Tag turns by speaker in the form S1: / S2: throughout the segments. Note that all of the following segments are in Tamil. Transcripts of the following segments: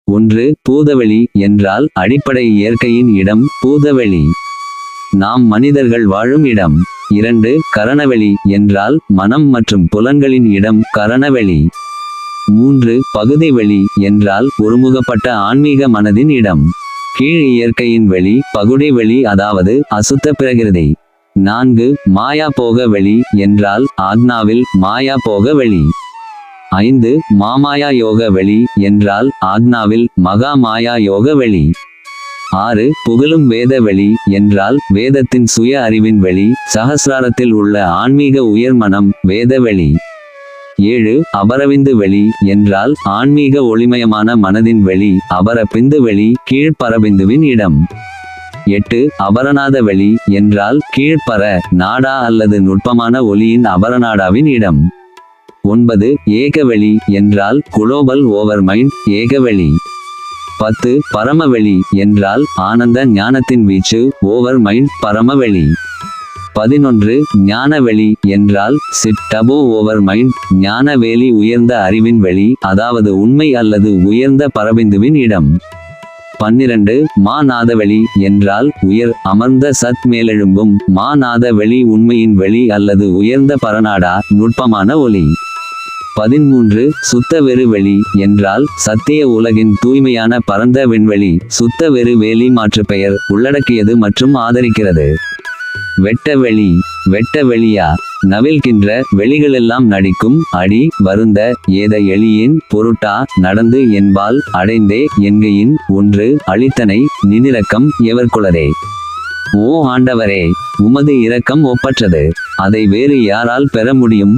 S1: ஒன்று, பூதவெளி என்றால் அடிப்படை இயற்கையின் இடம் பூதவெளி. நாம் மனிதர்கள் வாழும் இடம். 2, கரணவெளி என்றால் மனம் மற்றும் புலன்களின் இடம் கரணவெளி. 3, பகுதி வெளி என்றால் ஒருமுகப்பட்ட ஆன்மீக மனதின் இடம். கீழ் இயற்கையின் வெளி பகுதி வெளி, அதாவது அசுத்த பிரகிருதி. 4, மாயா போக வெளி என்றால் ஆக்னாவில் மாயா போக வெளி. 5, மாமாயா யோக வெளி என்றால் ஆக்னாவில் மகா மாயா யோக வெளி. 6, புகழும் வேத வெளி என்றால் வேதத்தின் சுய அறிவின் வெளி, சஹஸ்ராரத்தில் உள்ள ஆன்மீக உயர்மனம் வேத வெளி. 7, அபரவிந்து வெளி என்றால் ஆன்மீக ஒளிமயமான மனதின் வெளி, அபரபிந்து வெளி கீழ்ப்பரபிந்துவின் இடம். 8, அபரநாத வெளி என்றால் கீழ்ப்பர நாடா அல்லது நுட்பமான ஒளியின் அபரநாடாவின் இடம். 9, ஏகவெளி என்றால் குளோபல் ஓவர் மைண்ட் ஏகவெளி. 10, பரமவெளி என்றால் ஆனந்த ஞானத்தின் வீச்சு ஓவர் மைண்ட் பரமவெளி. 11, ஞானவெளி என்றால் சிட் டபோ ஓவர் மைண்ட் ஞான வேலி உயர்ந்த அறிவின் வெளி, அதாவது உண்மை அல்லது உயர்ந்த பரபிந்துவின் இடம். 12, மாநாதவெளி என்றால் உயர் அமர்ந்த சத் மேலெழும்பும் மாநாத வெளி உண்மையின் வெளி அல்லது உயர்ந்த பரநாடா நுட்பமான ஒளி. 13, சுத்த வெறு வெளி என்றால் சத்திய உலகின் தூய்மையான பரந்த விண்வெளி, சுத்த வெறு வேலி மாற்றுப்பெயர் உள்ளடக்கியது மற்றும் ஆதரிக்கிறது. வெட்ட வெளி வெட்ட வெளியா நவில்கின்ற வெளிகளெல்லாம் நடிக்கும் அடி வருந்த ஏத எளியேன் பொருட்டா நடந்து என்பால் அடைந்தே என்கையின் ஒன்று அளித்தனை நினிரக்கம் எவர்குலரே. ஓ ஆண்டவரே, உமது இரக்கம் ஒப்பற்றது, அதை வேறு யாரால் பெற முடியும்?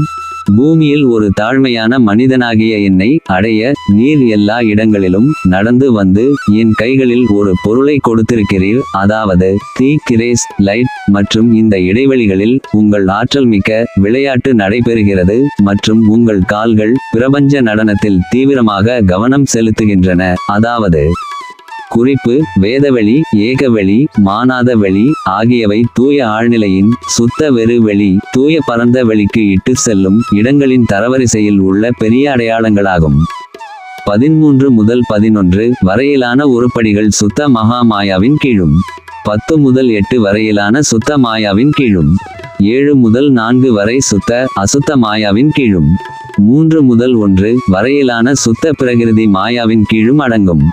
S1: பூமியில் ஒரு தாழ்மையான மனிதனாகிய என்னை அடைய நீர் எல்லா இடங்களிலும் நடந்து வந்து என் கைகளில் ஒரு பொருளை கொடுத்திருக்கிறீர், அதாவது தீ கிரேஸ் லைட். மற்றும் இந்த இடைவெளிகளில் உங்கள் ஆற்றல் மிக்க விளையாட்டு நடைபெறுகிறது மற்றும் உங்கள் கால்கள் பிரபஞ்ச நடனத்தில் தீவிரமாக கவனம் செலுத்துகின்றன. அதாவது குறிப்பு, வேதவெளி ஏகவெளி மாநாத வெளி ஆகியவை தூய ஆழ்நிலையின் சுத்த வெறு வெளி தூய பரந்த வெளிக்கு இட்டு செல்லும் இடங்களின் தரவரிசையில் உள்ள பெரிய அடையாளங்களாகும். 13 முதல் 11 வரையிலான உருப்படிகள் சுத்த மகா மாயாவின் கீழும், 10 முதல் 8 வரையிலான சுத்த மாயாவின் கீழும், 7 முதல் 4 வரை சுத்த அசுத்த மாயாவின் கீழும், 3 முதல் 1 வரையிலான சுத்த பிரகிருதி மாயாவின் கீழும் அடங்கும்.